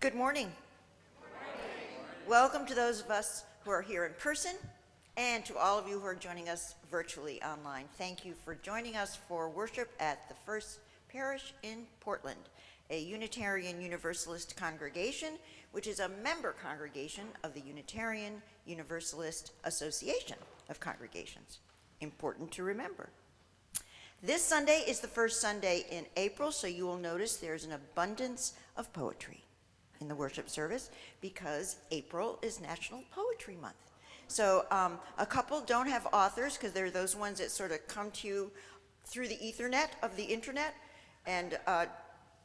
Good morning. Welcome to those of us who are here in person and to all of you who are joining us virtually online. Thank you for joining us for worship at the First Parish in Portland, a Unitarian Universalist congregation, which is a member congregation of the Unitarian Universalist Association of Congregations. Important to remember. This Sunday is the first Sunday in April, so you will notice there's an abundance of poetry in the worship service because April is National Poetry Month. So a couple don't have authors because they're those ones that sort of come to you through the Ethernet of the internet, and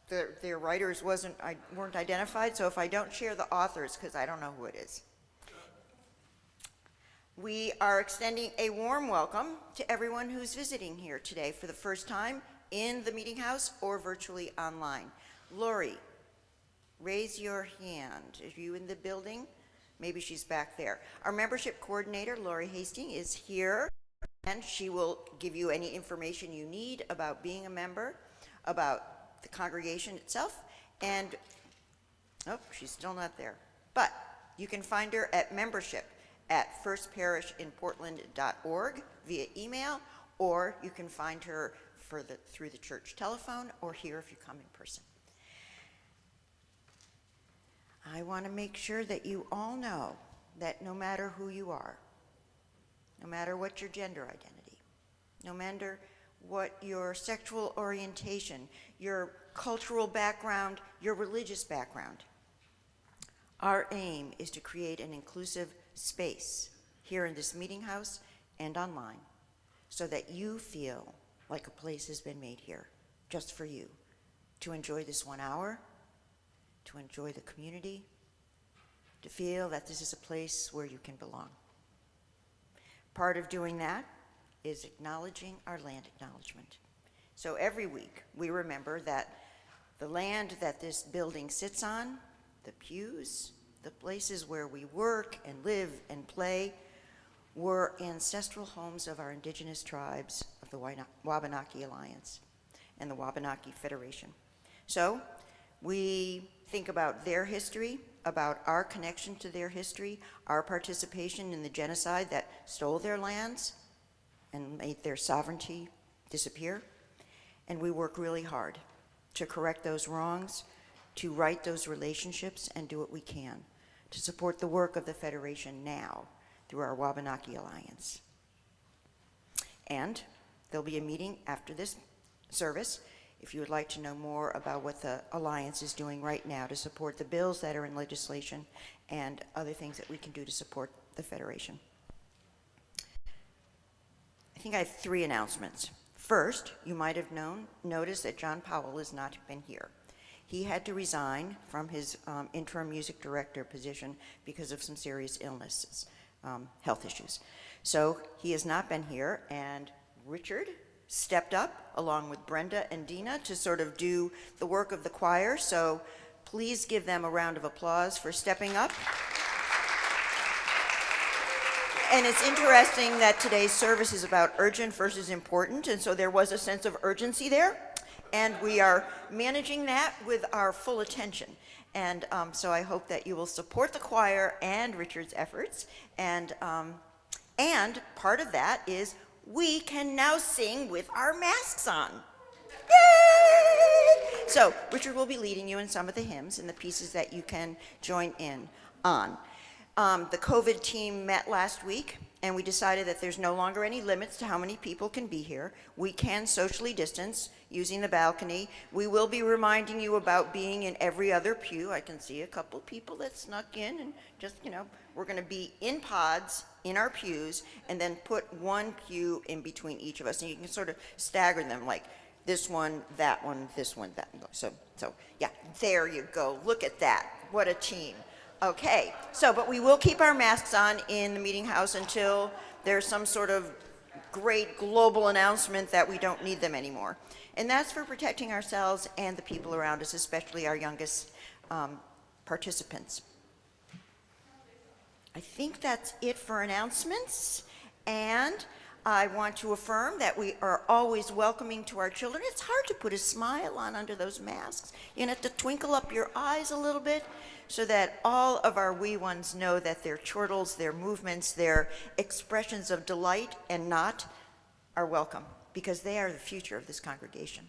their writers weren't identified, so if I don't share the authors, because I don't know who it is. We are extending a warm welcome to everyone who's visiting here today for the first time in the meeting house or virtually online. Lori, raise your hand. Are you in the building? Maybe she's back there. Our membership coordinator, Lori Hastings, is here, and she will give you any information you need about being a member, about the congregation itself, and, oh, she's still not there. But you can find her at membership at firstparishinportland.org via email, or you can find her through the church telephone or here if you come in person. I want to make sure that you all know that no matter who you are, no matter what your gender identity, no matter what your sexual orientation, your cultural background, your religious background, our aim is to create an inclusive space here in this meeting house and online so that you feel like a place has been made here just for you to enjoy this 1 hour, to enjoy the community, to feel that this is a place where you can belong. Part of doing that is acknowledging our land acknowledgement. So every week we remember that the land that this building sits on, the pews, the places where we work and live and play, were ancestral homes of our indigenous tribes of the Wabanaki Alliance and the Wabanaki Federation. So we think about their history, about our connection to their history, our participation in the genocide that stole their lands and made their sovereignty disappear. And we work really hard to correct those wrongs, to right those relationships, and do what we can to support the work of the Federation now through our Wabanaki Alliance. And there'll be a meeting after this service if you would like to know more about what the Alliance is doing right now to support the bills that are in legislation and other things that we can do to support the Federation. I think I have 3 announcements. First, you might have noticed that John Powell has not been here. He had to resign from his interim music director position because of some serious illnesses, health issues. So he has not been here, and Richard stepped up along with Brenda and Dina to sort of do the work of the choir. So please give them a round of applause for stepping up. And it's interesting that today's service is about urgent versus important, and so there was a sense of urgency there. And we are managing that with our full attention. And so I hope that you will support the choir and Richard's efforts. And part of that is we can now sing with our masks on. Yay! So Richard will be leading you in some of the hymns and the pieces that you can join in on. The COVID team met last week, and we decided that there's no longer any limits to how many people can be here. We can socially distance using the balcony. We will be reminding you about being in every other pew. I can see a couple people that snuck in, and just, we're going to be in pods in our pews and then put one pew in between each of us. And you can sort of stagger them, like this one, this one, that one. So yeah, there you go. Look at that. What a team. Okay, but we will keep our masks on in the meeting house until there's some sort of great global announcement that we don't need them anymore. And that's for protecting ourselves and the people around us, especially our youngest participants. I think that's it for announcements. And I want to affirm that we are always welcoming to our children. It's hard to put a smile on under those masks. You have to twinkle up your eyes a little bit so that all of our wee ones know that their chortles, their movements, their expressions of delight and not are welcome, because they are the future of this congregation.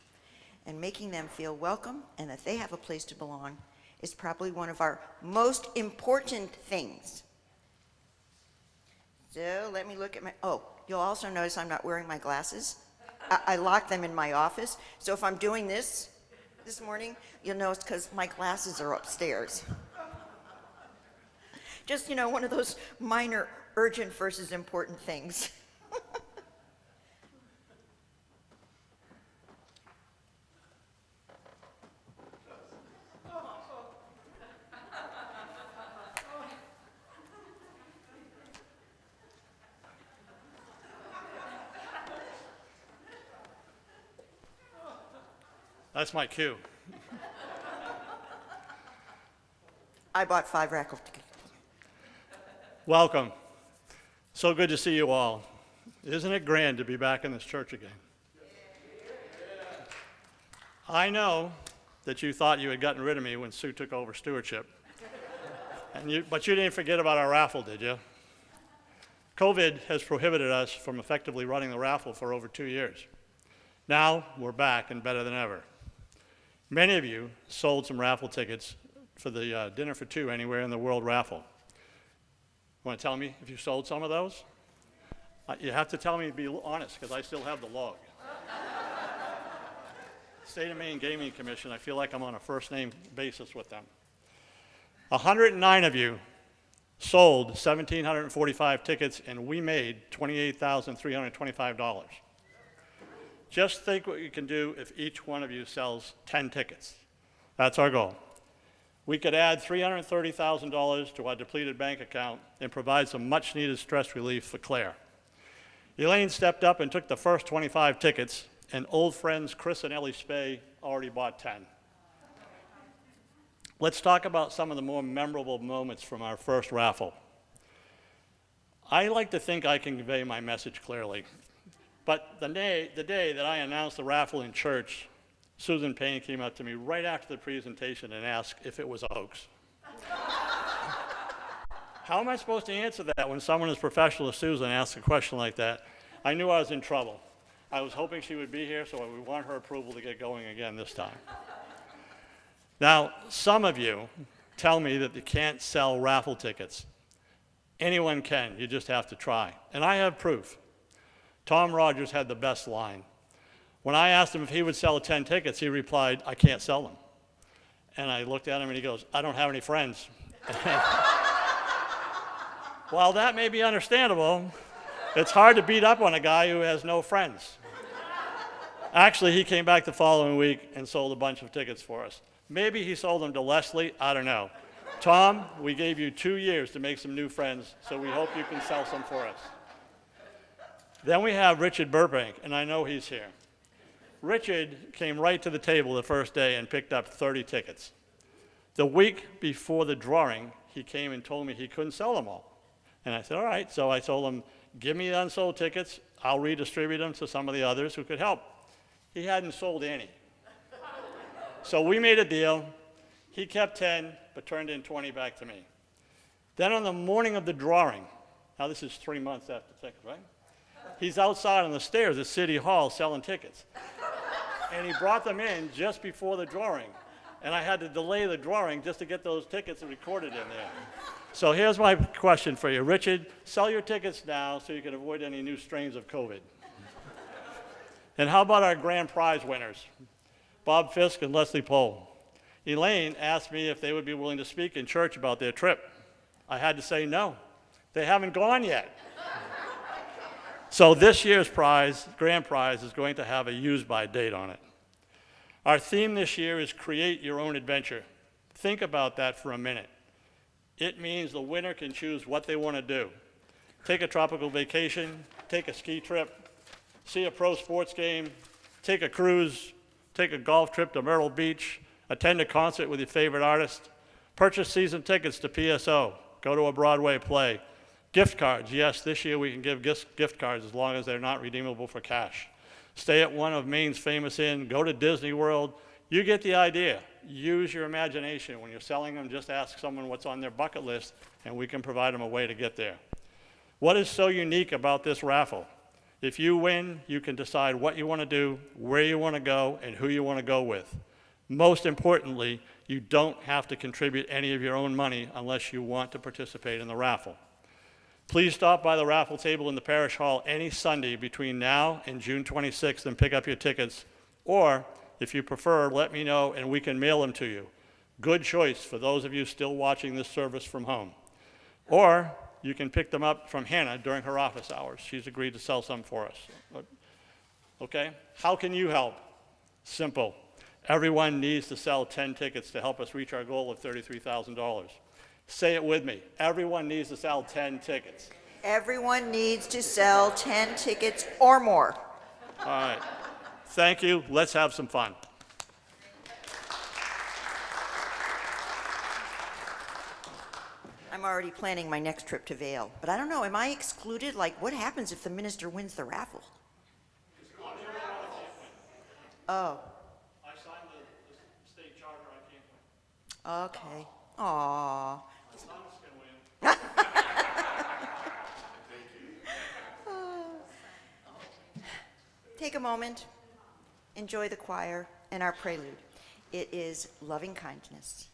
And making them feel welcome and that they have a place to belong is probably one of our most important things. So let me look at you'll also notice I'm not wearing my glasses. I lock them in my office. So if I'm doing this morning, you'll notice because my glasses are upstairs. Just, one of those minor urgent versus important things. That's my cue. I bought 5 raffle tickets. Welcome. So good to see you all. Isn't it grand to be back in this church again? I know that you thought you had gotten rid of me when Sue took over stewardship. But you didn't forget about our raffle, did you? COVID has prohibited us from effectively running the raffle for over 2 years. Now we're back and better than ever. Many of you sold some raffle tickets for the Dinner for Two Anywhere in the World raffle. Want to tell me if you sold some of those? You have to tell me, be honest, because I still have the log. State of Maine Gaming Commission, I feel like I'm on a first-name basis with them. 109 of you sold 1,745 tickets, and we made $28,325. Just think what you can do if each one of you sells 10 tickets. That's our goal. We could add $330,000 to our depleted bank account and provide some much-needed stress relief for Claire. Elaine stepped up and took the first 25 tickets, and old friends Chris and Ellie Spey already bought 10. Let's talk about some of the more memorable moments from our first raffle. I like to think I can convey my message clearly. But the day that I announced the raffle in church, Susan Payne came up to me right after the presentation and asked if it was a hoax. How am I supposed to answer that when someone as professional as Susan asks a question like that? I knew I was in trouble. I was hoping she would be here, so we want her approval to get going again this time. Now, some of you tell me that you can't sell raffle tickets. Anyone can, you just have to try. And I have proof. Tom Rogers had the best line. When I asked him if he would sell 10 tickets, he replied, "I can't sell them." And I looked at him and he goes, "I don't have any friends." While that may be understandable, it's hard to beat up on a guy who has no friends. Actually, he came back the following week and sold a bunch of tickets for us. Maybe he sold them to Leslie, I don't know. Tom, we gave you 2 years to make some new friends, so we hope you can sell some for us. Then we have Richard Burbank, and I know he's here. Richard came right to the table the first day and picked up 30 tickets. The week before the drawing, he came and told me he couldn't sell them all. And I said, all right. So I told him, give me the unsold tickets. I'll redistribute them to some of the others who could help. He hadn't sold any. So we made a deal. He kept 10, but turned in 20 back to me. Then on the morning of the drawing, now this is 3 months after the tickets, right? He's outside on the stairs at City Hall selling tickets. And he brought them in just before the drawing. And I had to delay the drawing just to get those tickets recorded in there. So here's my question for you. Richard, sell your tickets now so you can avoid any new strains of COVID. And how about our grand prize winners? Bob Fisk and Leslie Pohl. Elaine asked me if they would be willing to speak in church about their trip. I had to say no. They haven't gone yet. So this year's prize, grand prize, is going to have a use-by date on it. Our theme this year is create your own adventure. Think about that for a minute. It means the winner can choose what they want to do. Take a tropical vacation, take a ski trip, see a pro sports game, take a cruise, take a golf trip to Myrtle Beach, attend a concert with your favorite artist, purchase season tickets to PSO, go to a Broadway play, Gift cards, yes, this year we can give gift cards as long as they're not redeemable for cash. Stay at one of Maine's famous inns, go to Disney World. You get the idea. Use your imagination. When you're selling them, just ask someone what's on their bucket list, and we can provide them a way to get there. What is so unique about this raffle? If you win, you can decide what you want to do, where you want to go, and who you want to go with. Most importantly, you don't have to contribute any of your own money unless you want to participate in the raffle. Please stop by the raffle table in the Parish Hall any Sunday between now and June 26th and pick up your tickets, or if you prefer, let me know and we can mail them to you. Good choice for those of you still watching this service from home. Or you can pick them up from Hannah during her office hours. She's agreed to sell some for us. Okay? How can you help? Simple. Everyone needs to sell 10 tickets to help us reach our goal of $33,000. Say it with me. Everyone needs to sell 10 tickets. Everyone needs to sell 10 tickets or more. All right. Thank you. Let's have some fun. I'm already planning my next trip to Vail, but I don't know, am I excluded? Like, what happens if the minister wins the raffle? Oh, I signed the state charter. I can't win. okay. Aw. My sons can win. Take a moment, enjoy the choir and our prelude. It is Loving Kindness.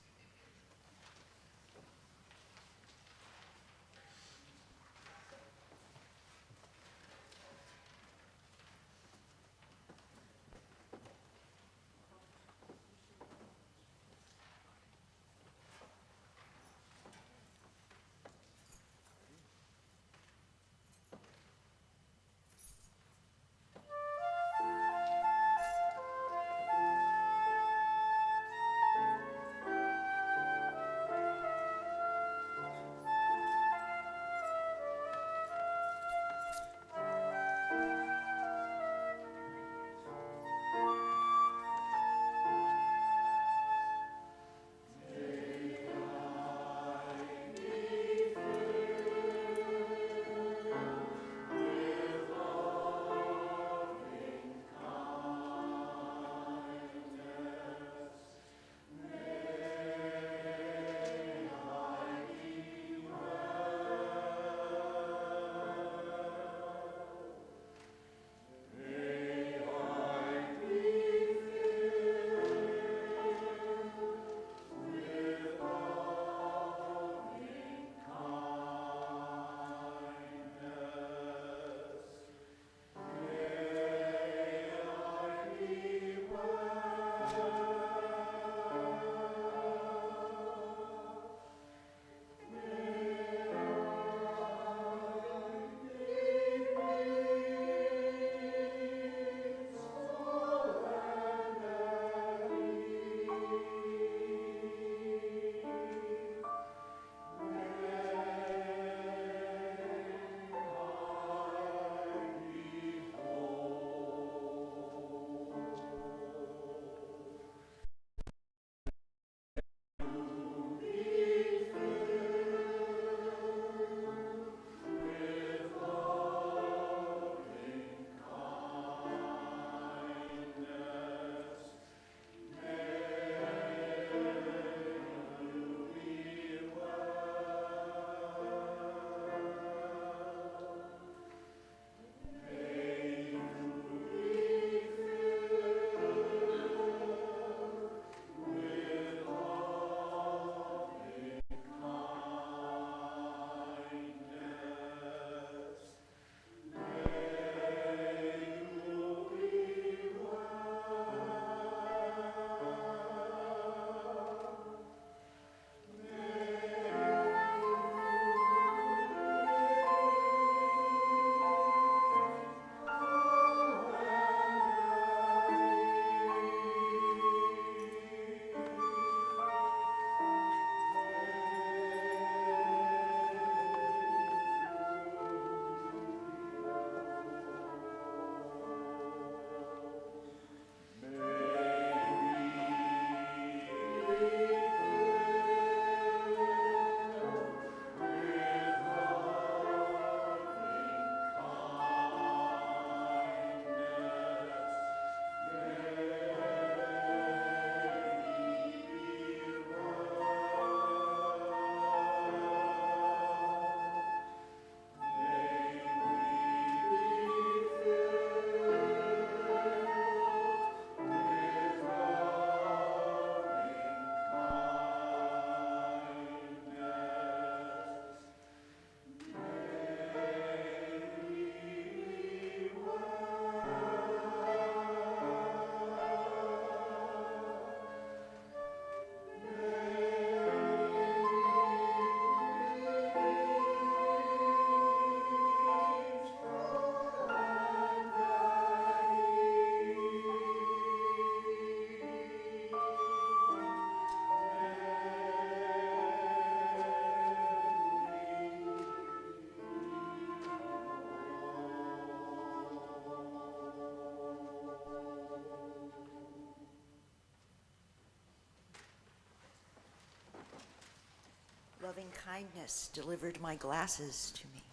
loving kindness delivered my glasses to me.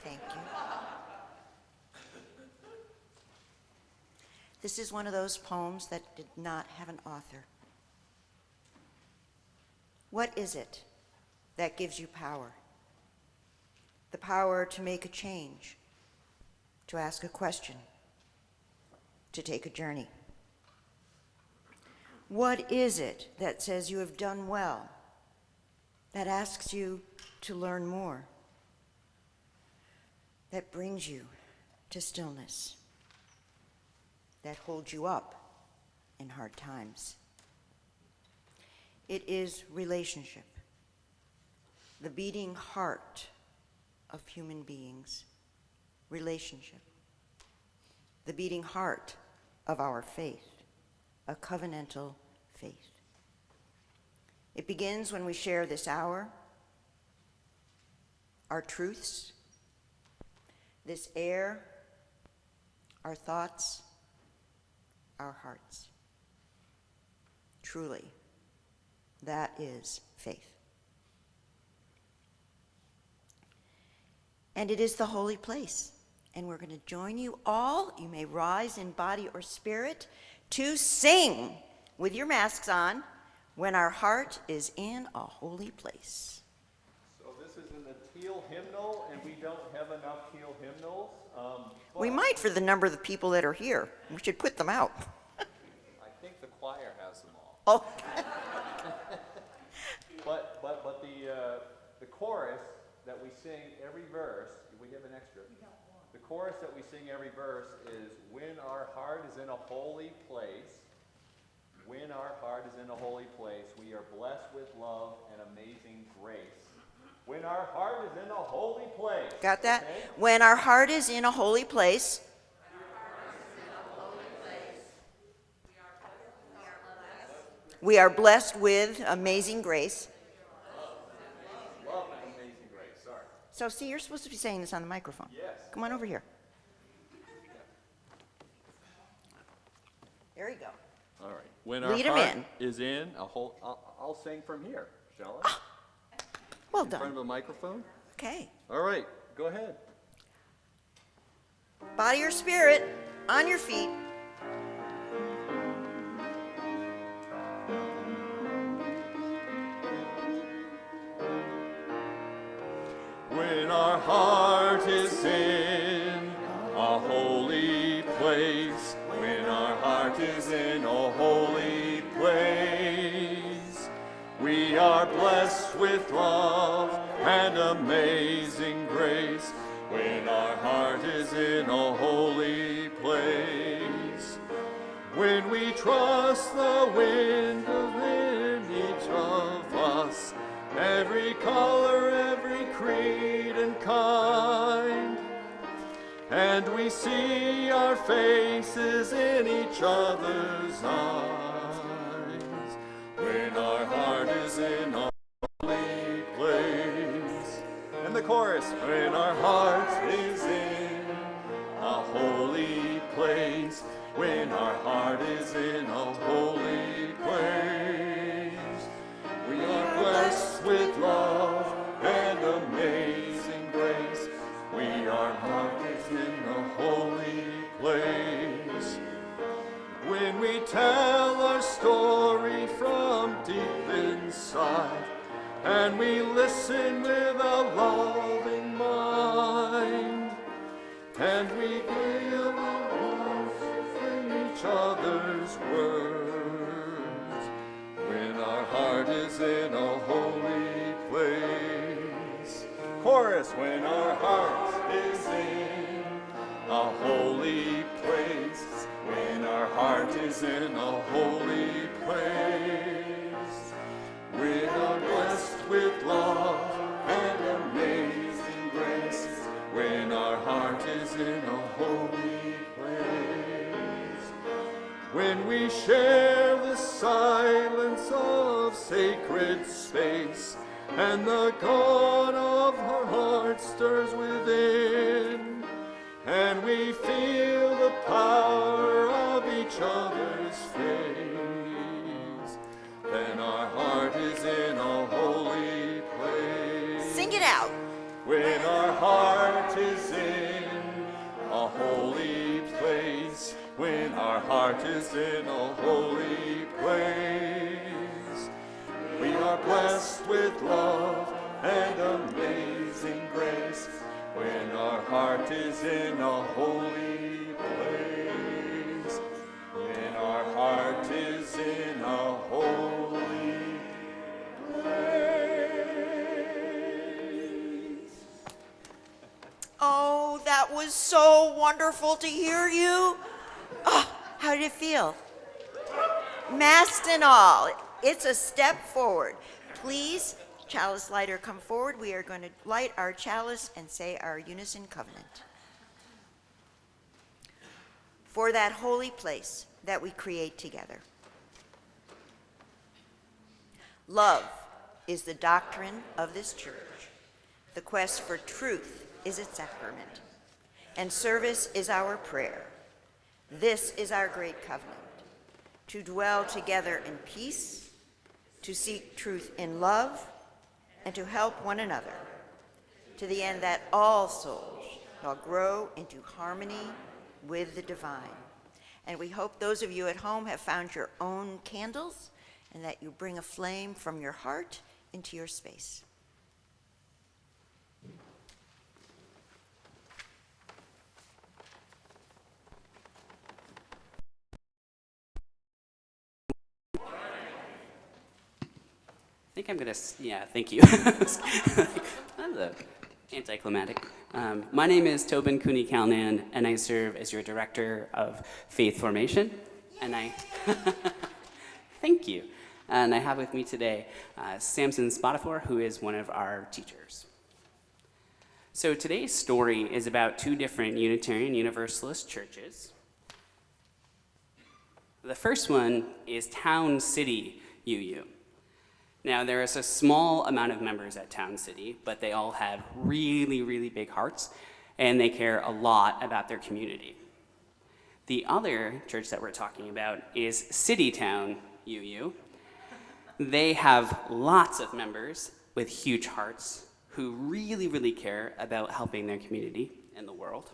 Thank you. This is one of those poems that did not have an author. What is it that gives you power? The power to make a change, to ask a question, to take a journey. What is it that says you have done well, that asks you to learn more, that brings you to stillness, that holds you up in hard times? It is relationship, the beating heart of human beings. Relationship, the beating heart of our faith, a covenantal faith. It begins when we share this hour, our truths, this air, our thoughts, our hearts. Truly, that is faith. And it is the holy place. And we're going to join you all. You may rise in body or spirit to sing with your masks on, when our heart is in a holy place. So this is in the teal hymnal, and we don't have enough teal hymnals. We might for the number of the people that are here. We should put them out. I think the choir has them all. Oh, But the chorus that we sing every verse, we have an extra. The chorus that we sing every verse is, when our heart is in a holy place, when our heart is in a holy place, we are blessed with love and amazing grace. When our heart is in a holy place. got that? Okay? When our heart is in a holy place, we are blessed with amazing grace. Love and amazing grace, sorry. So see, you're supposed to be saying this on the microphone. Yes. Come on over here. There you go. All right. When our Lead 'em heart in. is in a whole, I'll sing from here, shall I? Well In front of done. a microphone? Okay. All right, go ahead. Body or spirit, on your feet. When our heart is in a holy place, when our heart is in a holy place, we are blessed with love and amazing grace. When our heart is in a holy place, when we trust the wind within each of us, every color, every creed and kind, and we see our faces in each other's eyes. When our heart is in a holy place. And the chorus. When our heart is in a holy place. When our heart is in a holy place. We are blessed with love and amazing grace. We are hearts in a holy place. When we tell our story from deep inside, and we listen with a loving mind, and we give a voice in each other's words, when our heart is in a holy place. Chorus. When our heart is in a holy place, when our heart is in a holy place, we are blessed with love and amazing grace. When our heart is in a holy place, when we share the silence of sacred space, and the God of our heart stirs within, and we feel the power of each other's faith, then our heart is in a holy place. when our heart is in a holy place, when our heart is in a holy place. We are blessed with love and amazing grace, when our heart is in a holy place, when our heart is in a holy place. Oh, that was so wonderful to hear you. Oh, how did it feel? Masked and all, it's a step forward. Please, chalice lighter, come forward. We are going to light our chalice and say our unison covenant. For that holy place that we create together. Love is the doctrine of this church. The quest for truth is its sacrament, and service is our prayer. This is our great covenant, to dwell together in peace, to seek truth in love, and to help one another, to the end that all souls shall grow into harmony with the divine. And we hope those of you at home have found your own candles and that you bring a flame from your heart into your space. I think I'm gonna, yeah, thank you. That's anticlimactic. My name is Tobin Cooney Calnan, and I serve as your Director of Faith Formation. And thank you. And I have with me today Samson Spottifor, who is one of our teachers. So today's story is about two different Unitarian Universalist churches. The first one is Town City UU. Now, there is a small amount of members at Town City, but they all have really, really big hearts, and they care a lot about their community. The other church that we're talking about is Citytown UU. They have lots of members with huge hearts who really, really care about helping their community and the world.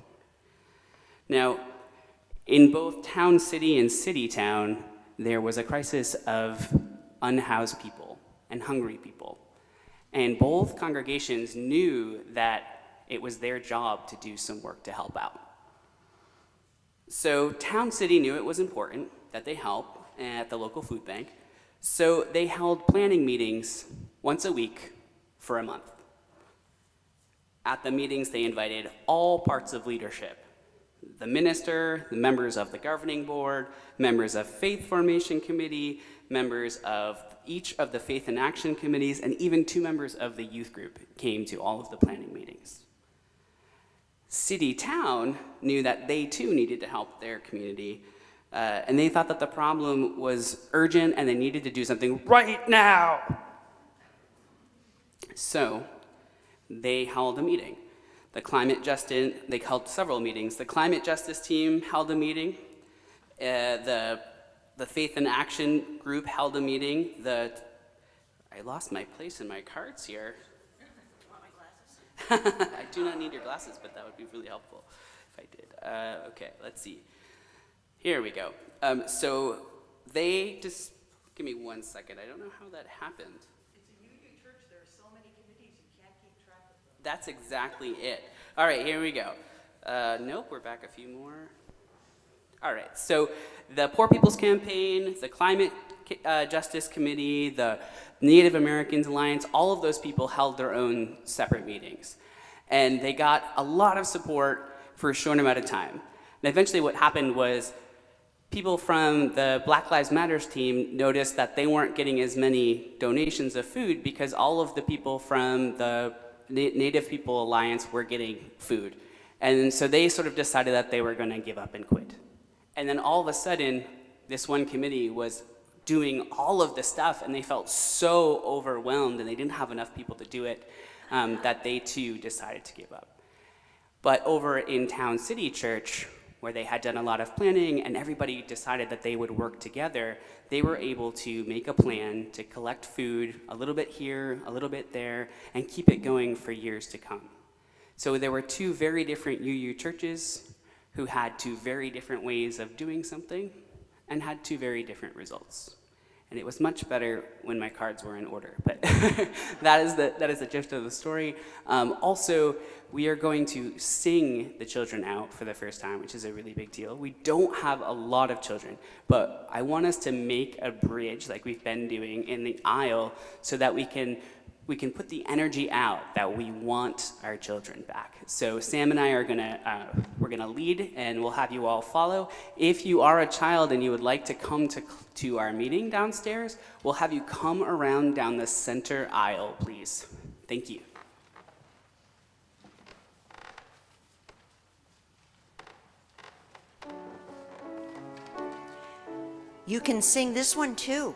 Now, in both Town City and Citytown, there was a crisis of unhoused people and hungry people. And both congregations knew that it was their job to do some work to help out. So Town City knew it was important that they help at the local food bank, so they held planning meetings once a week for a month. At the meetings, they invited all parts of leadership: the minister, the members of the governing board, members of Faith Formation Committee, members of each of the Faith and Action committees, and even 2 members of the youth group came to all of the planning meetings. City-Town knew that they too needed to help their community, and they thought that the problem was urgent and they needed to do something right now. So they held a meeting. They held several meetings. The Climate Justice team held a meeting. The Faith and Action group held a meeting. I lost my place in my cards here. Do you want my glasses? I do not need your glasses, but that would be really helpful if I did. Okay, let's see. Here we go. So they just, give me 1 second. I don't know how that happened. It's a UU church. There are so many committees, you can't keep track of them. That's exactly it. All right, here we go. Nope, we're back a few more. All right, so the Poor People's Campaign, the Climate Justice Committee, the Native Americans Alliance, all of those people held their own separate meetings. And they got a lot of support for a short amount of time. And eventually what happened was people from the Black Lives Matters team noticed that they weren't getting as many donations of food because all of the people from the Native People Alliance were getting food. And so they sort of decided that they were going to give up and quit. And then all of a sudden, this one committee was doing all of this stuff, and they felt so overwhelmed, and they didn't have enough people to do it, that they too decided to give up. But over in Town City Church, where they had done a lot of planning and everybody decided that they would work together, they were able to make a plan to collect food a little bit here, a little bit there, and keep it going for years to come. So there were two very different UU churches who had two very different ways of doing something and had two very different results. And it was much better when my cards were in order, but that is the gist of the story. Also, we are going to sing the children out for the first time, which is a really big deal. We don't have a lot of children, but I want us to make a bridge like we've been doing in the aisle so that we can put the energy out that we want our children back. So Sam and I are we're gonna lead, and we'll have you all follow. If you are a child and you would like to come to our meeting downstairs, we'll have you come around down the center aisle, please. Thank you. You can sing this one too.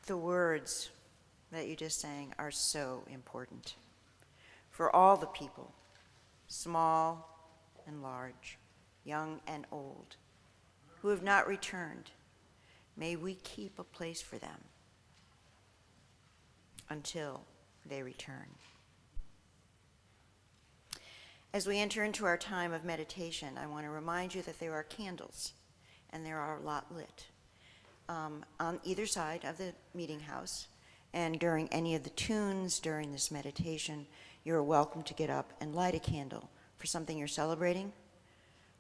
The words that you just sang are so important for all the people, small and large, young and old, who have not returned. May we keep a place for them until they return. As we enter into our time of meditation, I want to remind you that there are candles, and there are a lot lit on either side of the meeting house. And during any of the tunes during this meditation, you're welcome to get up and light a candle for something you're celebrating,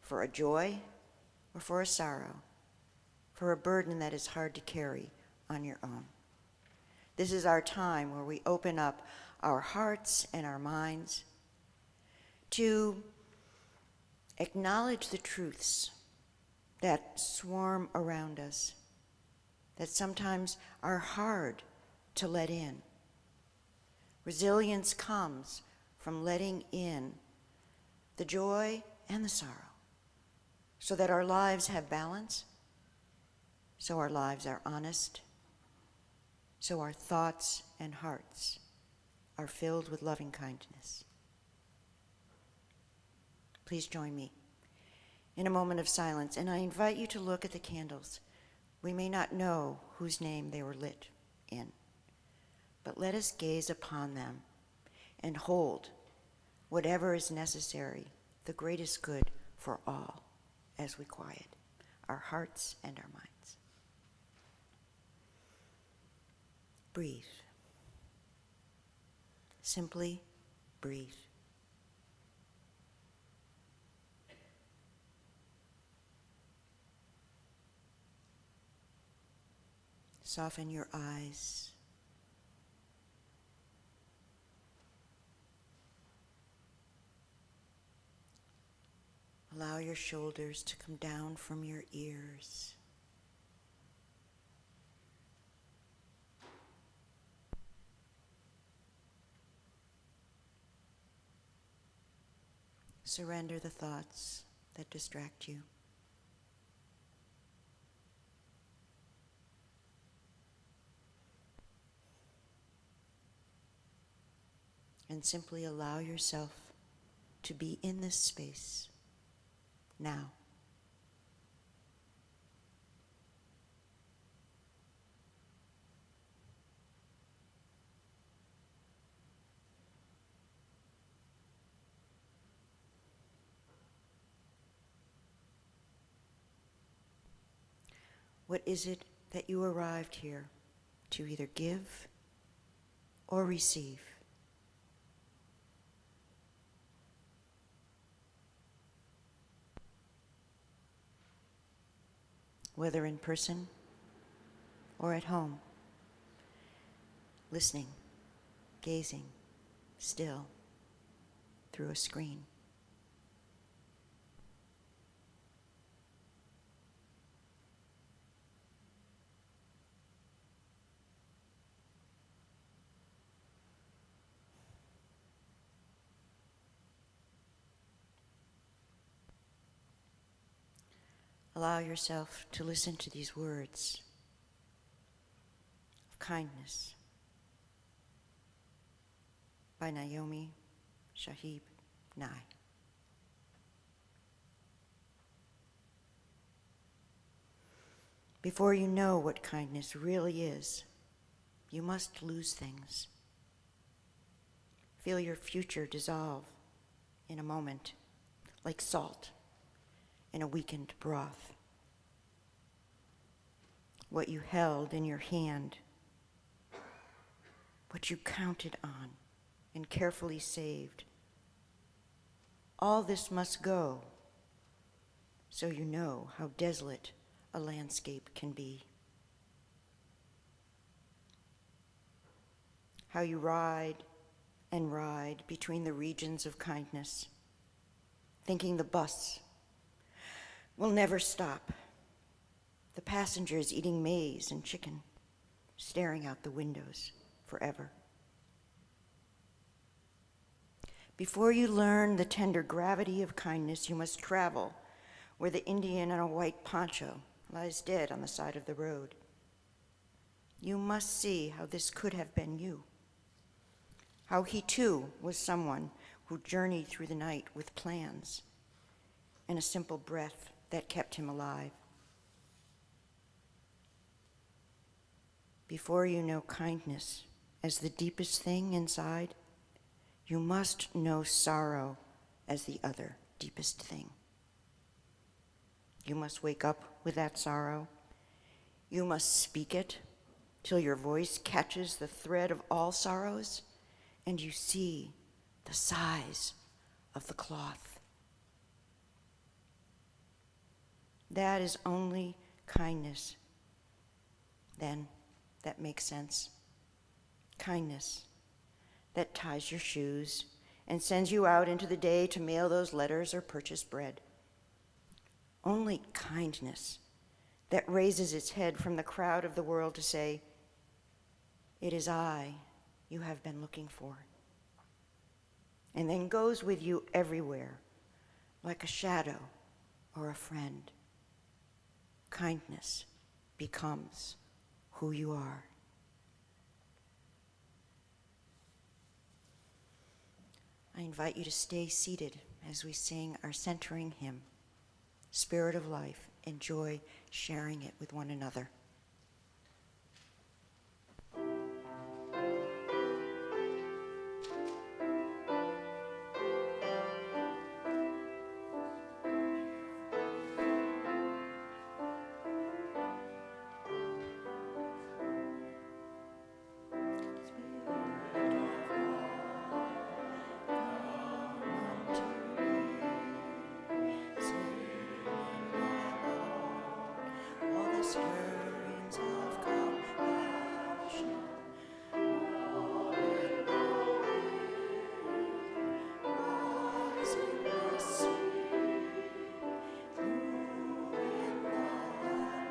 for a joy, or for a sorrow, for a burden that is hard to carry on your own. This is our time where we open up our hearts and our minds to acknowledge the truths that swarm around us, that sometimes are hard to let in. Resilience comes from letting in the joy and the sorrow, so that our lives have balance, so our lives are honest, so our thoughts and hearts are filled with loving kindness. Please join me in a moment of silence, and I invite you to look at the candles. We may not know whose name they were lit in, but let us gaze upon them and hold whatever is necessary, the greatest good for all, as we quiet our hearts and our minds. Breathe. Simply breathe. Soften your eyes. Allow your shoulders to come down from your ears. Surrender the thoughts that distract you. And simply allow yourself to be in this space now. What is it that you arrived here to either give or receive? Whether in person or at home, listening, gazing, still, through a screen. Allow yourself to listen to these words of kindness by Naomi Shahib Nye. Before you know what kindness really is, you must lose things. Feel your future dissolve in a moment, like salt in a weakened broth. What you held in your hand, what you counted on and carefully saved, all this must go, so you know how desolate a landscape can be. How you ride and ride between the regions of kindness, thinking the bus will never stop. The passengers eating maize and chicken, staring out the windows forever. Before you learn the tender gravity of kindness, you must travel where the Indian in a white poncho lies dead on the side of the road. You must see how this could have been you. How he too was someone who journeyed through the night with plans and a simple breath that kept him alive. Before you know kindness as the deepest thing inside, you must know sorrow as the other deepest thing. You must wake up with that sorrow. You must speak it till your voice catches the thread of all sorrows and you see the size of the cloth. That is only kindness, then, that makes sense. Kindness that ties your shoes and sends you out into the day to mail those letters or purchase bread. Only kindness that raises its head from the crowd of the world to say, "It is I you have been looking for," and then goes with you everywhere, like a shadow or a friend. Kindness becomes who you are. I invite you to stay seated as we sing our centering hymn, Spirit of Life. Enjoy sharing it with one another. Stirrings of compassion, rise in the sea, move in the land,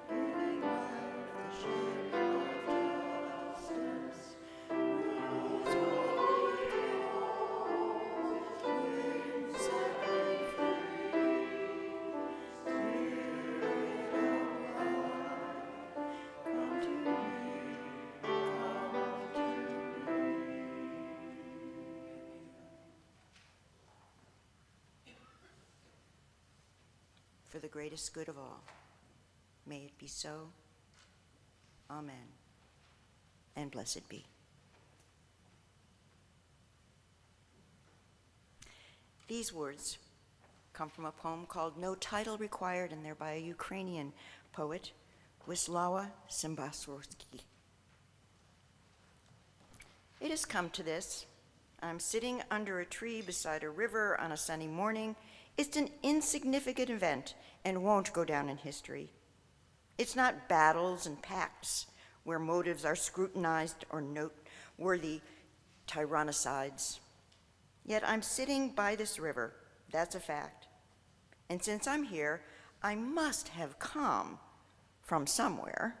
giving life the shape of justice. Raise what we call wings set me free. For the greatest good of all, may it be so. Amen. And blessed be. These words come from a poem called No Title Required, and they're by a Ukrainian poet Wisława Szymborski. It has come to this. I'm sitting under a tree beside a river on a sunny morning. It's an insignificant event and won't go down in history. It's not battles and pacts where motives are scrutinized or noteworthy tyrannicides. Yet I'm sitting by this river, that's a fact. And since I'm here, I must have come from somewhere.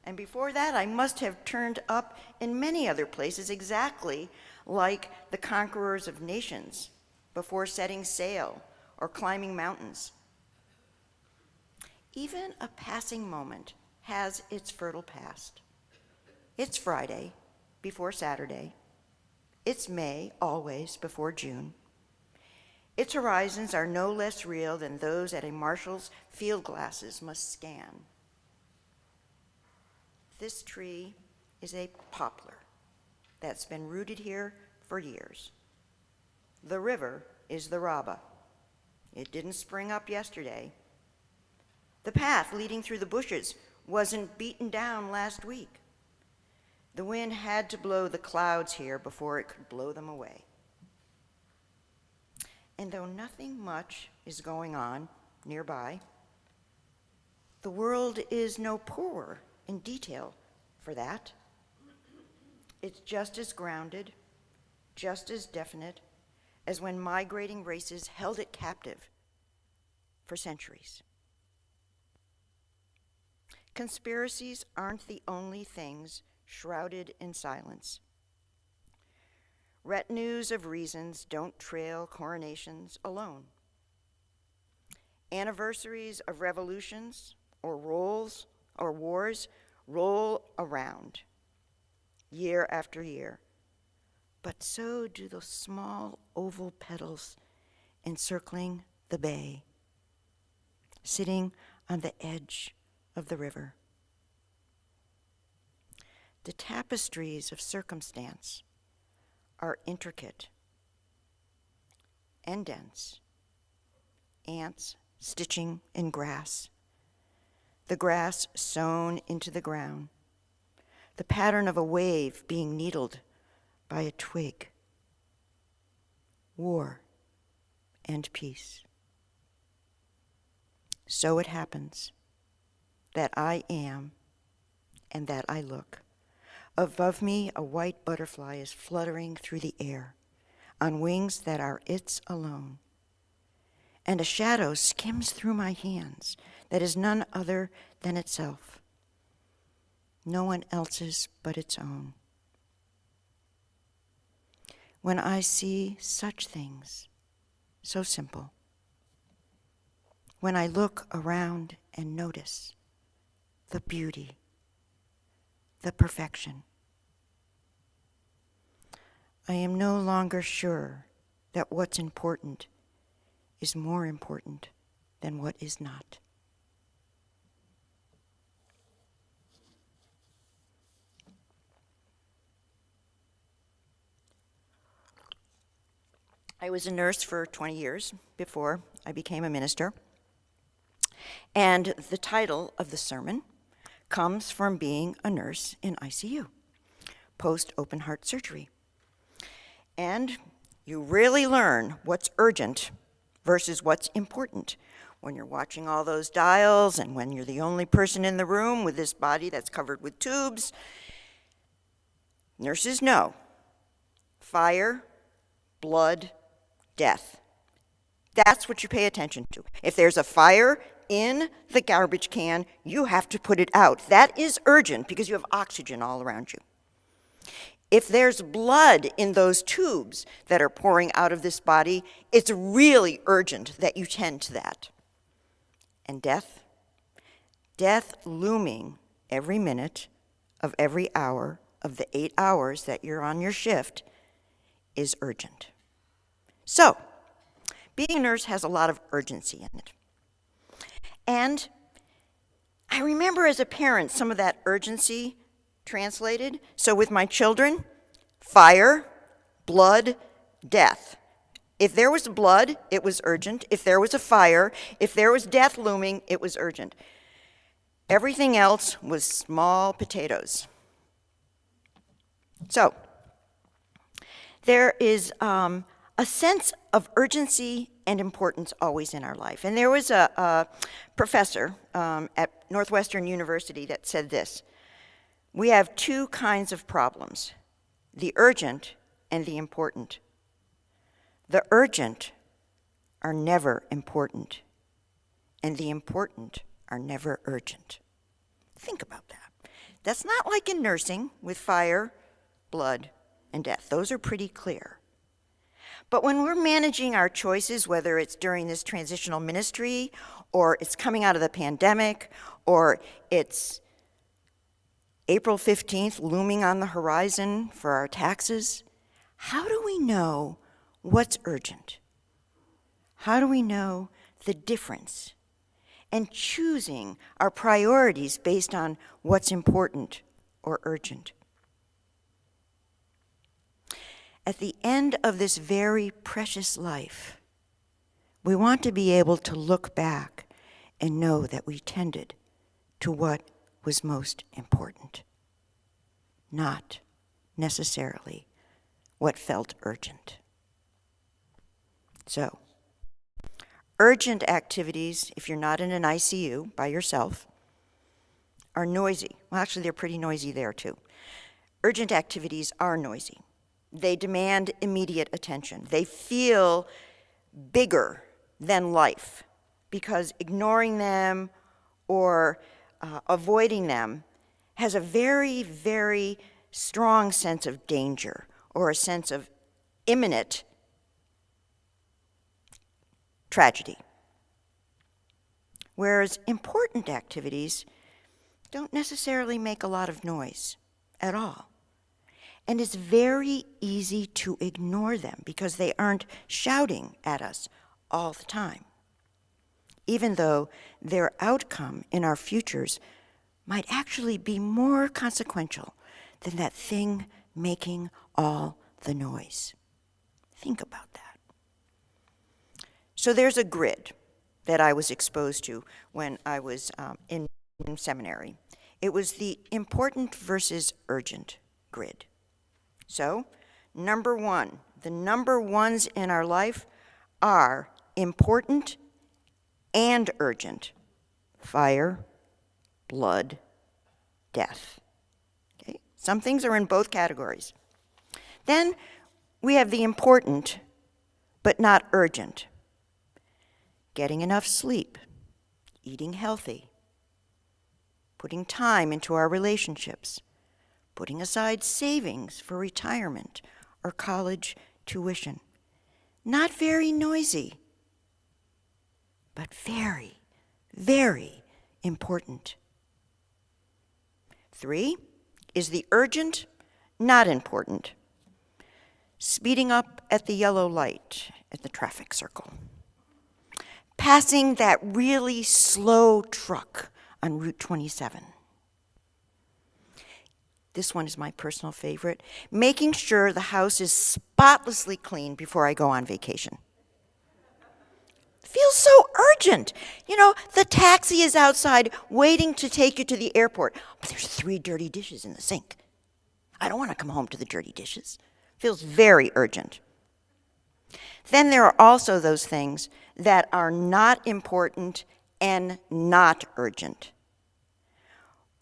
And before that, I must have turned up in many other places exactly like the conquerors of nations before setting sail or climbing mountains. Even a passing moment has its fertile past. It's Friday before Saturday. It's May always before June. Its horizons are no less real than those that a marshal's field glasses must scan. This tree is a poplar that's been rooted here for years. The river is the Raba. It didn't spring up yesterday. The path leading through the bushes wasn't beaten down last week. The wind had to blow the clouds here before it could blow them away. And though nothing much is going on nearby, the world is no poorer in detail for that. It's just as grounded, just as definite as when migrating races held it captive for centuries. Conspiracies aren't the only things shrouded in silence. Retinues of reasons don't trail coronations alone. Anniversaries of revolutions or wars roll around year after year, but so do those small oval petals encircling the bay, sitting on the edge of the river. The tapestries of circumstance are intricate and dense. Ants stitching in grass, the grass sewn into the ground, the pattern of a wave being needled by a twig. War and peace. So it happens that I am and that I look. Above me, a white butterfly is fluttering through the air on wings that are its alone. And a shadow skims through my hands that is none other than itself, no one else's but its own. When I see such things, so simple, when I look around and notice the beauty, the perfection, I am no longer sure that what's important is more important than what is not. I was a nurse for 20 years before I became a minister, and the title of the sermon comes from being a nurse in ICU, post-open heart surgery. And you really learn what's urgent versus what's important when you're watching all those dials and when you're the only person in the room with this body that's covered with tubes. Nurses know fire, blood, death. That's what you pay attention to. If there's a fire in the garbage can, you have to put it out. That is urgent because you have oxygen all around you. If there's blood in those tubes that are pouring out of this body, it's really urgent that you tend to that. And death? Death looming every minute of every hour of the 8 hours that you're on your shift is urgent. So, being a nurse has a lot of urgency in it. And I remember as a parent some of that urgency translated. So with my children, fire, blood, death. If there was blood, it was urgent. If there was a fire, if there was death looming, it was urgent. Everything else was small potatoes. So, there is a sense of urgency and importance always in our life. And there was a professor at Northwestern University that said this: we have two kinds of problems, the urgent and the important. The urgent are never important, and the important are never urgent. Think about that. That's not like in nursing with fire, blood, and death. Those are pretty clear. But when we're managing our choices, whether it's during this transitional ministry, or it's coming out of the pandemic, or it's April 15th looming on the horizon for our taxes, how do we know what's urgent? How do we know the difference? And choosing our priorities based on what's important or urgent. At the end of this very precious life, we want to be able to look back and know that we tended to what was most important, not necessarily what felt urgent. So, urgent activities, if you're not in an ICU by yourself, are noisy. Well, actually, they're pretty noisy there, too. Urgent activities are noisy. They demand immediate attention. They feel bigger than life because ignoring them or avoiding them has a very, very strong sense of danger or a sense of imminent tragedy. Whereas important activities don't necessarily make a lot of noise at all. And it's very easy to ignore them because they aren't shouting at us all the time, even though their outcome in our futures might actually be more consequential than that thing making all the noise. Think about that. So there's a grid that I was exposed to when I was in seminary. It was the important versus urgent grid. So, number one, the number ones in our life are important and urgent. Fire, blood, death. Okay? Some things are in both categories. Then we have the important but not urgent. Getting enough sleep, eating healthy, putting time into our relationships, putting aside savings for retirement or college tuition. Not very noisy, but very, very important. 3 is the urgent, not important. Speeding up at the yellow light at the traffic circle. Passing that really slow truck on Route 27. This one is my personal favorite. Making sure the house is spotlessly clean before I go on vacation. Feels so urgent. You know, the taxi is outside waiting to take you to the airport, but there's 3 dirty dishes in the sink. I don't want to come home to the dirty dishes. Feels very urgent. Then there are also those things that are not important and not urgent.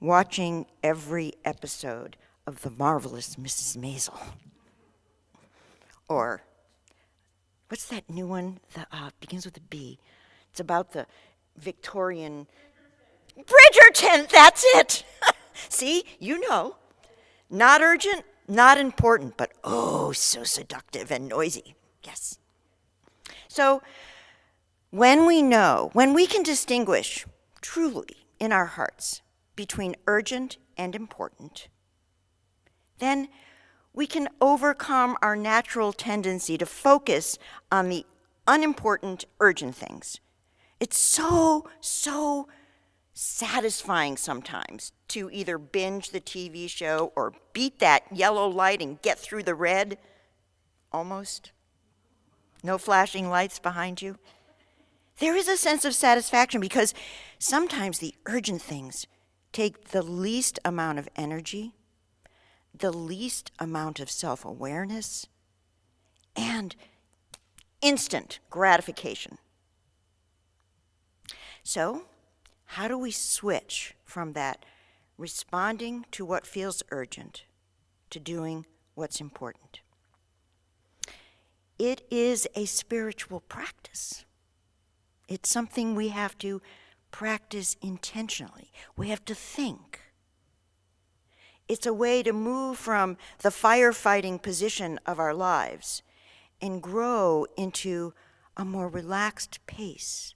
Watching every episode of The Marvelous Mrs. Maisel. Or, what's that new one that begins with a B? It's about the Victorian... Bridgerton, that's it! See, you know. Not urgent, not important, but oh, so seductive and noisy. Yes. So, when we can distinguish truly in our hearts between urgent and important, then we can overcome our natural tendency to focus on the unimportant, urgent things. It's so satisfying sometimes to either binge the TV show or beat that yellow light and get through the red. Almost. No flashing lights behind you. There is a sense of satisfaction because Sometimes the urgent things take the least amount of energy, the least amount of self-awareness, and instant gratification. So, how do we switch from that responding to what feels urgent to doing what's important? It is a spiritual practice. It's something we have to practice intentionally. We have to think. It's a way to move from the firefighting position of our lives and grow into a more relaxed pace,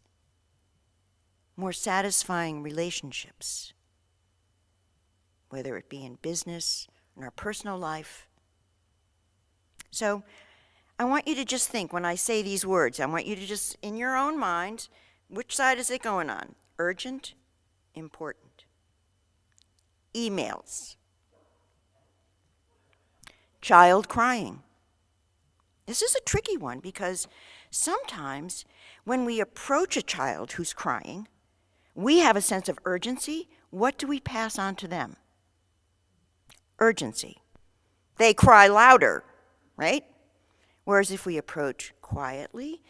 more satisfying relationships, whether it be in business, in our personal life. So I want you to just think when I say these words, I want you to just, in your own mind, which side is it going on? Urgent, important. Emails. Child crying. This is a tricky one because sometimes when we approach a child who's crying, we have a sense of urgency. What do we pass on to them? Urgency. They cry louder, right? Whereas if we approach quietly,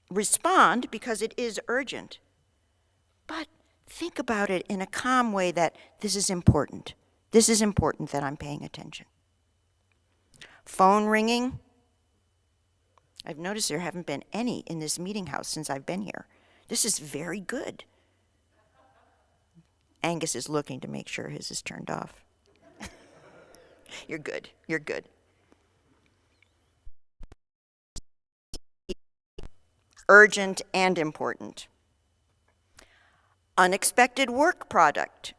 respond because it is urgent. But think about it in a calm way that this is important. This is important that I'm paying attention. Phone ringing. I've noticed there haven't been any in this meeting house since I've been here. This is very good. Angus is looking to make sure his is turned off. You're good. You're good. Urgent and important. Unexpected work project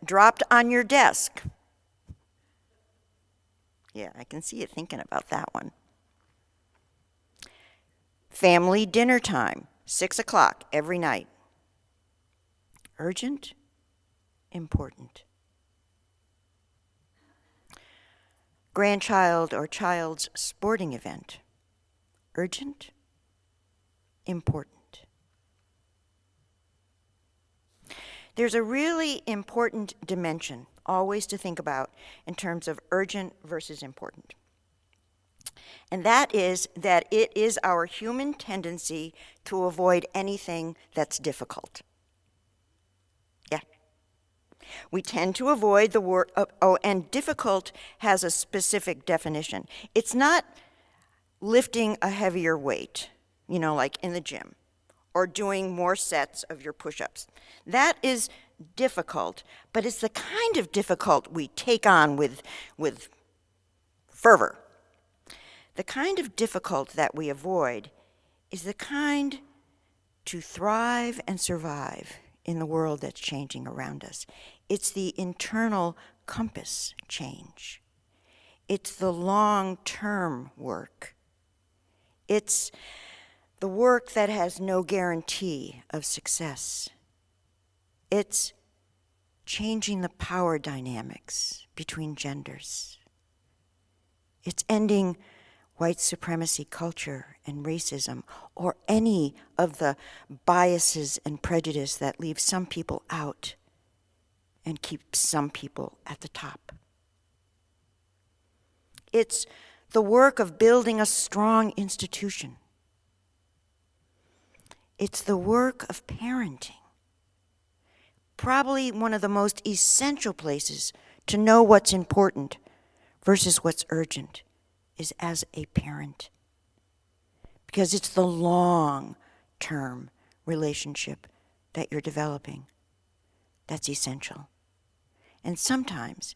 dropped on your desk. Yeah, I can see you thinking about that one. Family dinner time, 6 o'clock every night. Urgent, important. Grandchild or child's sporting event. Urgent, important. There's a really important dimension always to think about in terms of urgent versus important. And that is that it is our human tendency to avoid anything that's difficult. Yeah. We tend to avoid the word, and difficult has a specific definition. It's not lifting a heavier weight, like in the gym, or doing more sets of your push-ups. That is difficult, but it's the kind of difficult we take on with fervor. The kind of difficult that we avoid is the kind to thrive and survive in the world that's changing around us. It's the internal compass change. It's the long-term work. It's the work that has no guarantee of success. It's changing the power dynamics between genders. It's ending white supremacy culture and racism, or any of the biases and prejudice that leave some people out and keep some people at the top. It's the work of building a strong institution. It's the work of parenting. Probably one of the most essential places to know what's important versus what's urgent is as a parent. Because it's the long-term relationship that you're developing that's essential. And sometimes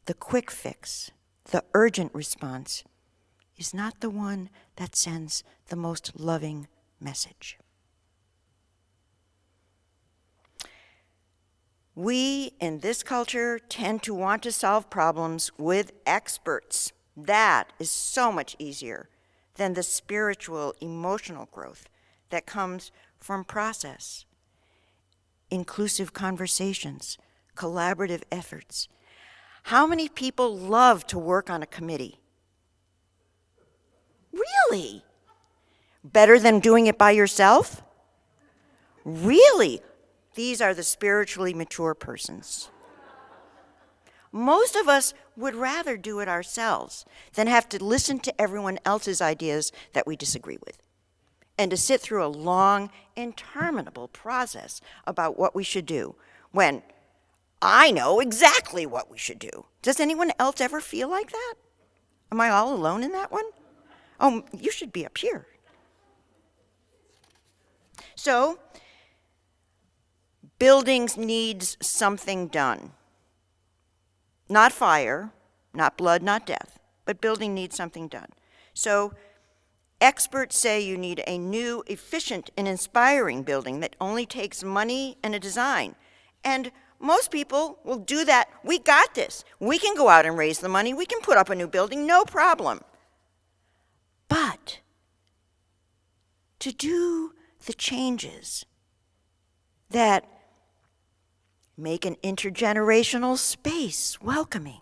the quick fix, the urgent response, is not the one that sends the most loving message. We, in this culture, tend to want to solve problems with experts. That is so much easier than the spiritual, emotional growth that comes from process, inclusive conversations, collaborative efforts. How many people love to work on a committee? Really? Better than doing it by yourself? Really, these are the spiritually mature persons. Most of us would rather do it ourselves than have to listen to everyone else's ideas that we disagree with, and to sit through a long, interminable process about what we should do when I know exactly what we should do. Does anyone else ever feel like that? Am I all alone in that one? Oh, you should be up here. So, buildings needs something done. Not fire, not blood, not death, but building needs something done. So, experts say you need a new, efficient, and inspiring building that only takes money and a design. And most people will do that. We got this. We can go out and raise the money. We can put up a new building, no problem. But to do the changes that make an intergenerational space welcoming,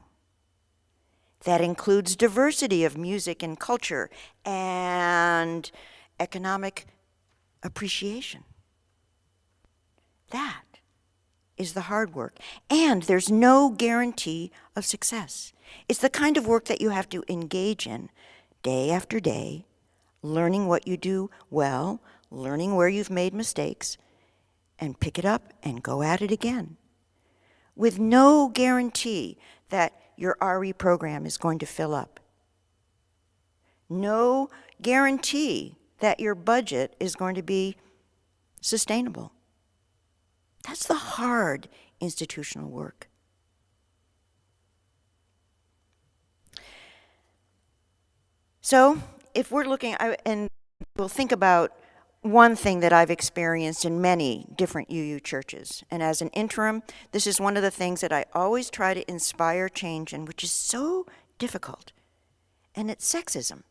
that includes diversity of music and culture and economic appreciation. That is the hard work. And there's no guarantee of success. It's the kind of work that you have to engage in day after day, learning what you do well, learning where you've made mistakes, and pick it up and go at it again, with no guarantee that your RE program is going to fill up. No guarantee that your budget is going to be sustainable. That's the hard institutional work. So, if we're looking, and we'll think about one thing that I've experienced in many different UU churches. And as an interim, this is one of the things that I always try to inspire change in, which is so difficult. And it's sexism.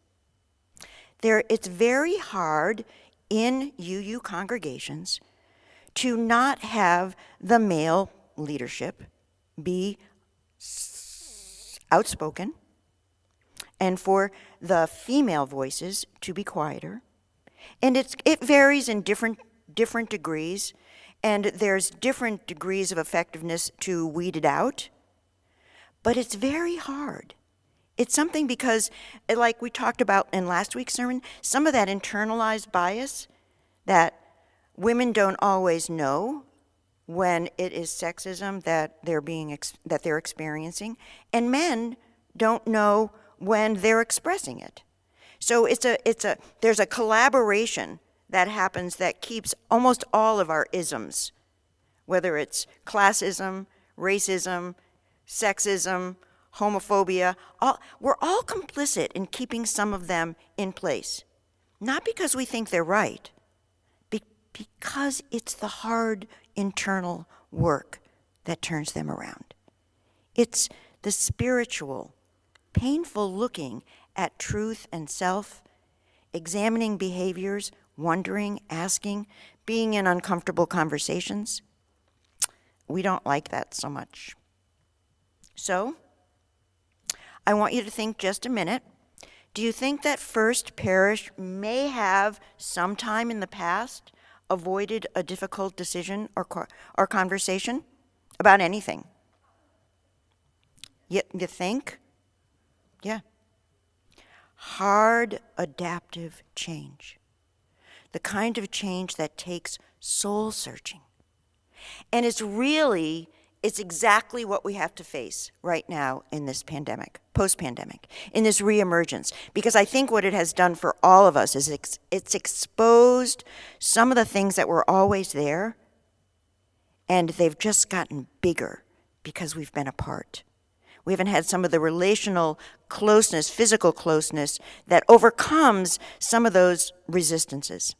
It's very hard in UU congregations to not have the male leadership be outspoken, and for the female voices to be quieter. And it varies in different degrees, and there's different degrees of effectiveness to weed it out. But it's very hard. It's something because, like we talked about in last week's sermon, some of that internalized bias that women don't always know when it is sexism that they're experiencing, and men don't know when they're expressing it. So there's a collaboration that happens that keeps almost all of our isms, whether it's classism, racism, sexism, homophobia, we're all complicit in keeping some of them in place. Not because we think they're right, because it's the hard internal work that turns them around. It's the spiritual, painful looking at truth and self, examining behaviors, wondering, asking, being in uncomfortable conversations. We don't like that so much. So, I want you to think just a minute. Do you think that First Parish may have sometime in the past avoided a difficult decision or conversation about anything? You think? Yeah. Hard adaptive change. The kind of change that takes soul searching. And it's exactly what we have to face right now in this pandemic, post-pandemic, in this reemergence. Because I think what it has done for all of us is it's exposed some of the things that were always there, and they've just gotten bigger because we've been apart. We haven't had some of the relational closeness, physical closeness, that overcomes some of those resistances.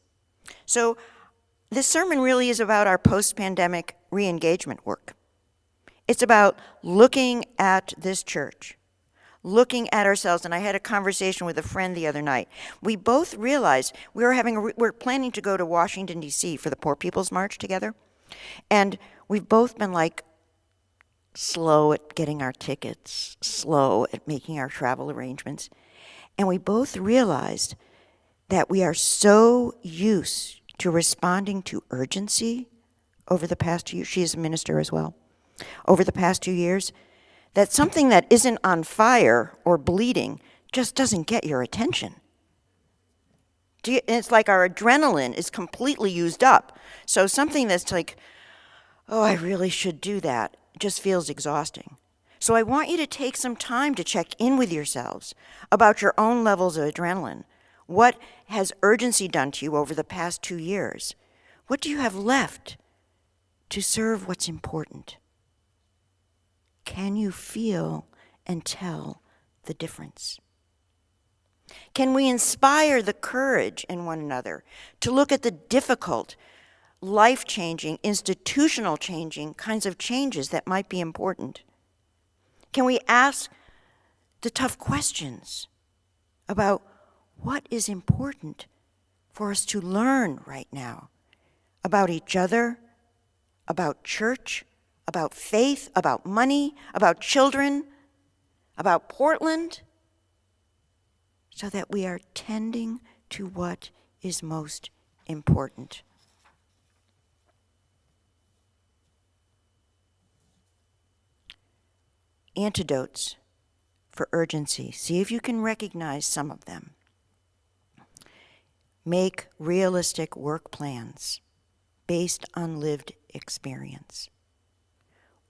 So this sermon really is about our post-pandemic re-engagement work. It's about looking at this church, looking at ourselves. And I had a conversation with a friend the other night. We both realized we're planning to go to Washington, D.C. for the Poor People's March together. And we've both been like, slow at getting our tickets, slow at making our travel arrangements. And we both realized that we are so used to responding to urgency over the past 2 years? She is a minister as well. Over the past 2 years, that something that isn't on fire or bleeding just doesn't get your attention. It's like our adrenaline is completely used up. So something that's like, oh, I really should do that, just feels exhausting. So I want you to take some time to check in with yourselves about your own levels of adrenaline. What has urgency done to you over the past 2 years? What do you have left to serve what's important? Can you feel and tell the difference? Can we inspire the courage in one another to look at the difficult, life-changing, institutional changing kinds of changes that might be important? Can we ask the tough questions about what is important for us to learn right now about each other, about church, about faith, about money, about children, about Portland, so that we are tending to what is most important? Antidotes for urgency. See if you can recognize some of them. Make realistic work plans based on lived experience.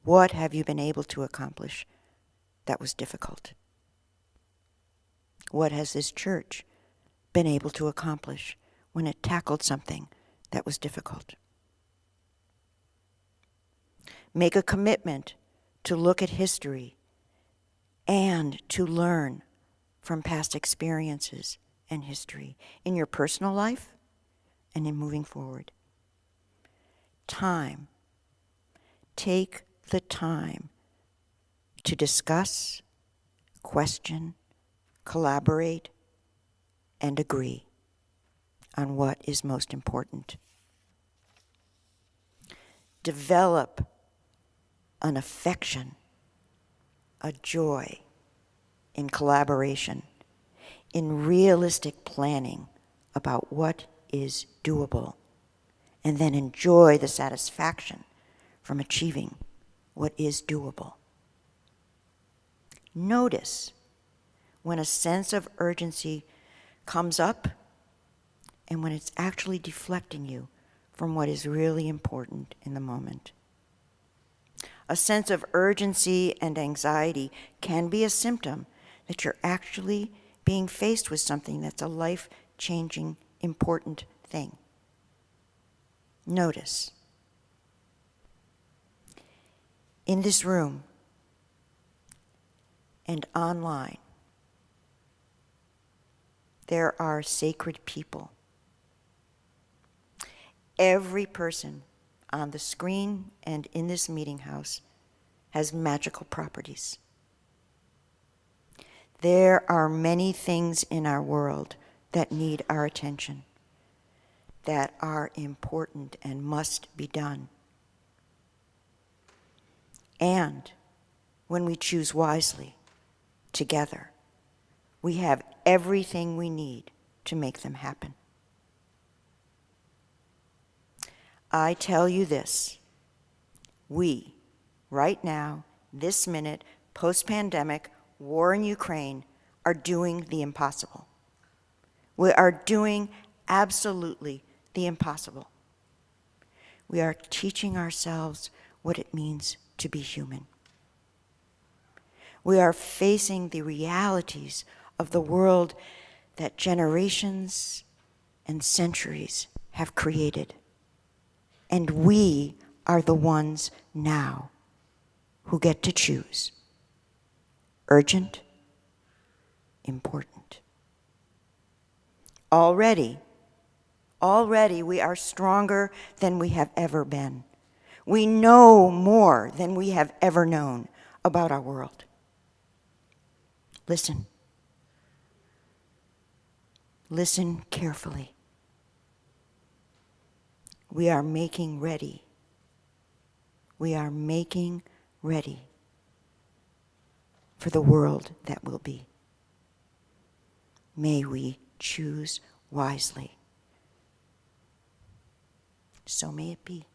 What have you been able to accomplish that was difficult? What has this church been able to accomplish when it tackled something that was difficult? Make a commitment to look at history and to learn from past experiences and history in your personal life and in moving forward. Time. Take the time to discuss, question, collaborate, and agree on what is most important. Develop an affection, a joy in collaboration, in realistic planning about what is doable, and then enjoy the satisfaction from achieving what is doable. Notice when a sense of urgency comes up and when it's actually deflecting you from what is really important in the moment. A sense of urgency and anxiety can be a symptom that you're actually being faced with something that's a life-changing, important thing. Notice. In this room and online, there are sacred people. Every person on the screen and in this meeting house has magical properties. There are many things in our world that need our attention, that are important and must be done. And when we choose wisely, together, we have everything we need to make them happen. I tell you this, we, right now, this minute, post-pandemic, war in Ukraine, are doing the impossible. We are doing absolutely the impossible. We are teaching ourselves what it means to be human. We are facing the realities of the world that generations and centuries have created. And we are the ones now who get to choose. Urgent, important. Already we are stronger than we have ever been. We know more than we have ever known about our world. Listen. Listen carefully. We are making ready. We are making ready for the world that will be. May we choose wisely. So may it be.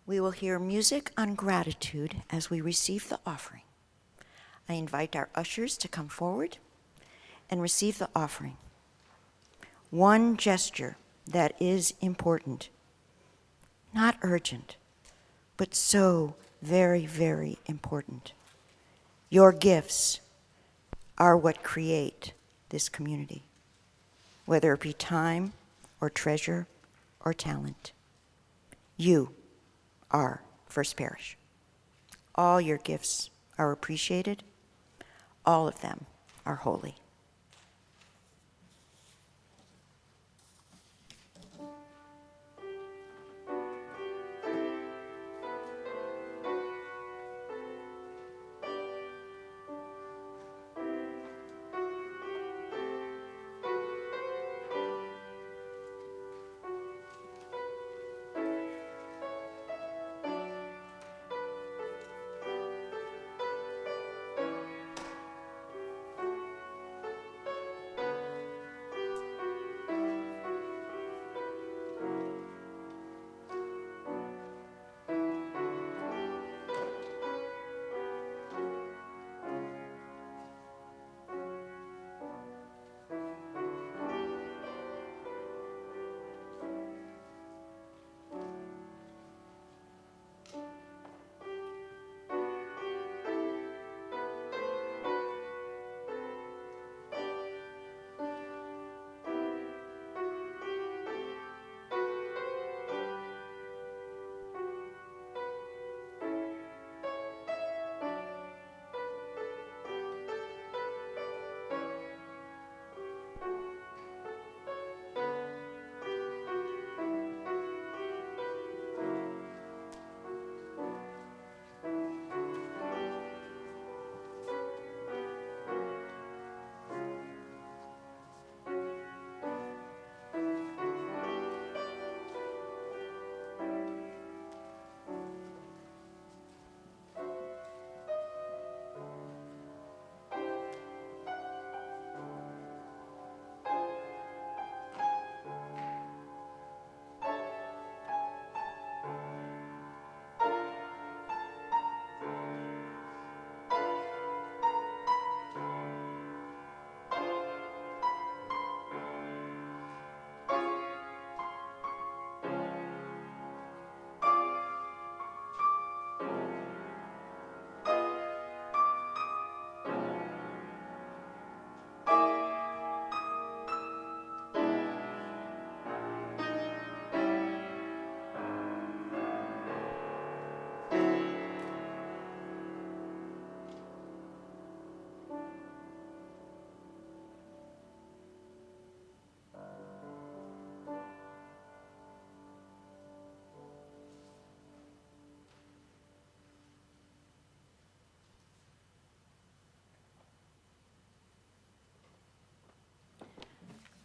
We will hear music on gratitude as we receive the offering. I invite our ushers to come forward and receive the offering. One gesture that is important, not urgent, but so very, very important. Your gifts are what create this community, whether it be time or treasure or talent. You are First Parish. All your gifts are appreciated. All of them are holy.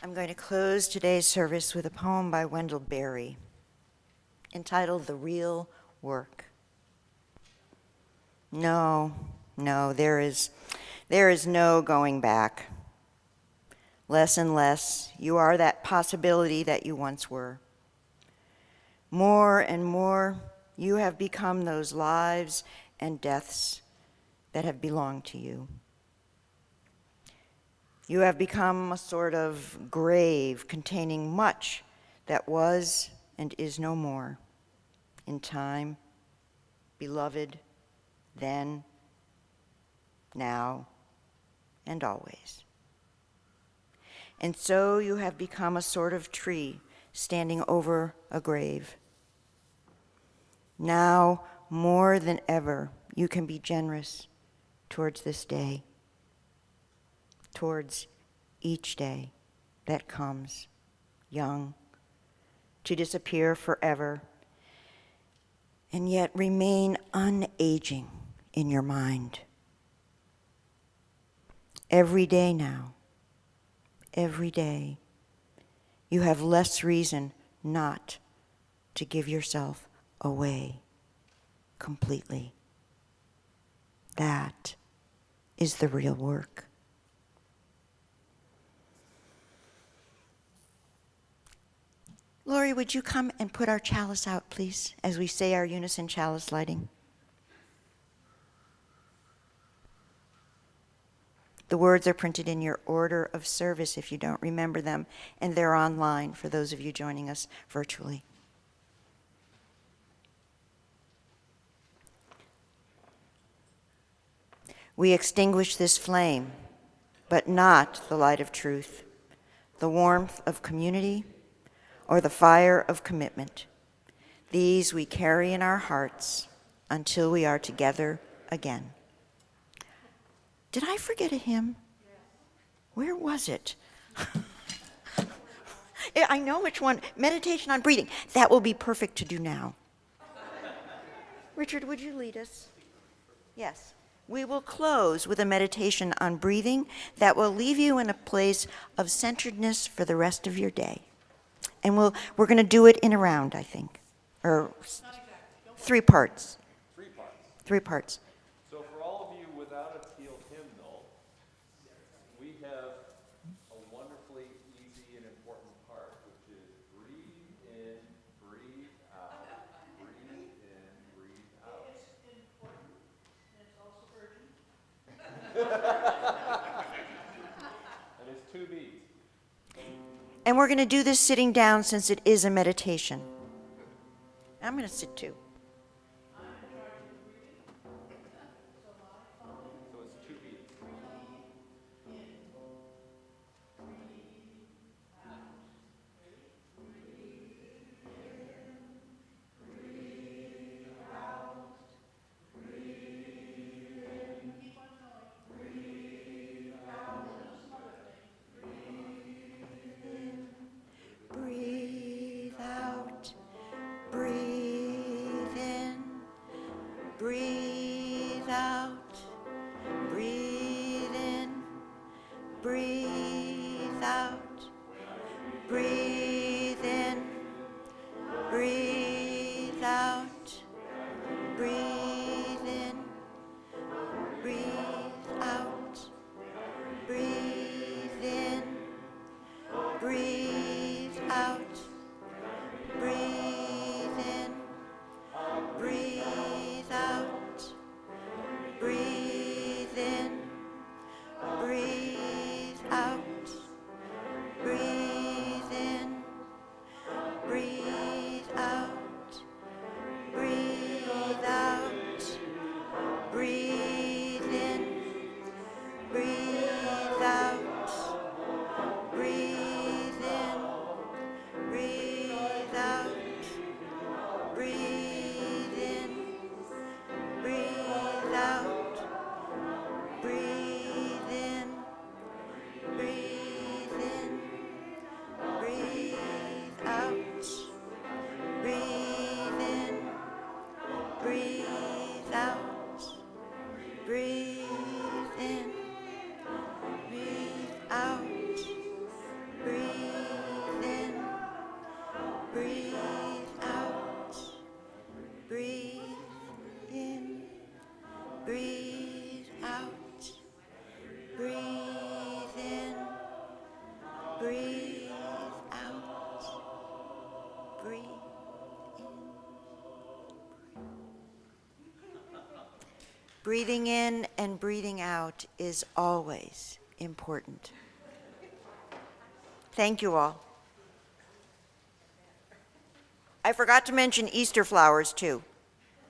I'm going to close today's service with a poem by Wendell Berry entitled The Real Work. No, there is no going back. Less and less, you are that possibility that you once were. More and more, you have become those lives and deaths that have belonged to you. You have become a sort of grave containing much that was and is no more. In time, beloved, then, now, and always. And so you have become a sort of tree standing over a grave. Now, more than ever, you can be generous towards this day, towards each day that comes, young, to disappear forever, and yet remain unaging in your mind. Every day now, every day, you have less reason not to give yourself away completely. That is the real work. Lori, would you come and put our chalice out, please, as we say our unison chalice lighting? The words are printed in your order of service if you don't remember them, and they're online for those of you joining us virtually. We extinguish this flame, but not the light of truth, the warmth of community, or the fire of commitment. These we carry in our hearts until we are together again. Did I forget a hymn? Where was it? I know which one. Meditation on breathing. That will be perfect to do now. Richard, would you lead us? Yes. We will close with a meditation on breathing that will leave you in a place of centeredness for the rest of your day. And we're going to do it in a round, I think. Or 3 parts. 3 parts. 3 parts. So for all of you without a teal hymnal, we have a wonderfully easy and important part, which is breathe in, breathe out, breathe in, breathe out. It's important, and it's also urgent. And it's 2 beats. And we're going to do this sitting down since it is a meditation. I'm going to sit too. So it's 2 beats. Breathe out. Breathe in. Breathe out. Breathe in. Breathe out. Breathe in. Breathe out. Breathe in. Breathe out. Breathe in. Breathe out. Breathe in. Breathe out. Breathe in. Breathe out. Breathe in. Breathe out. Breathe out. Breathe in. Breathe out. Breathe in. Breathe out. Breathe in. Breathe out. Breathe in. Breathe in. Breathe out. Breathe in. Breathe out. Breathe in. Breathe out. Breathe in. Breathe out. Breathe in. Breathe out. Breathe in. Breathe out. Breathe in. Breathing in and breathing out is always important. Thank you all. I forgot to mention Easter flowers too.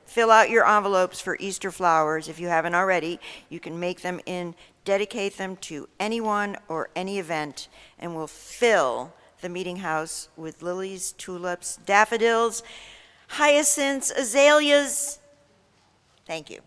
Fill out your envelopes for Easter flowers if you haven't already. You can make them in, dedicate them to anyone or any event, and we'll fill the meeting house with lilies, tulips, daffodils, hyacinths, azaleas. Thank you.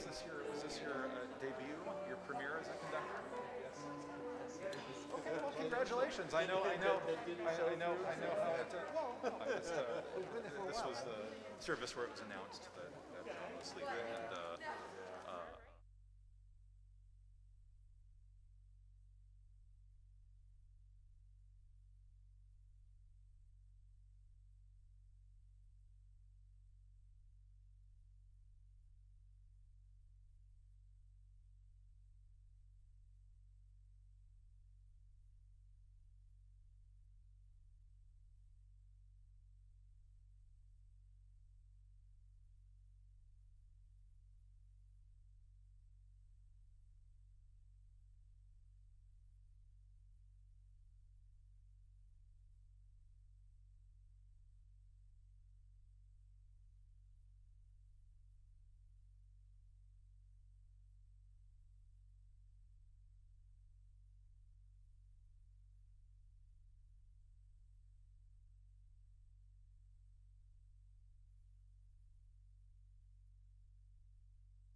was this your debut, your premiere as a conductor? Yes. Okay, well, congratulations. I know how it. This was the service where it was announced that John was leaving, and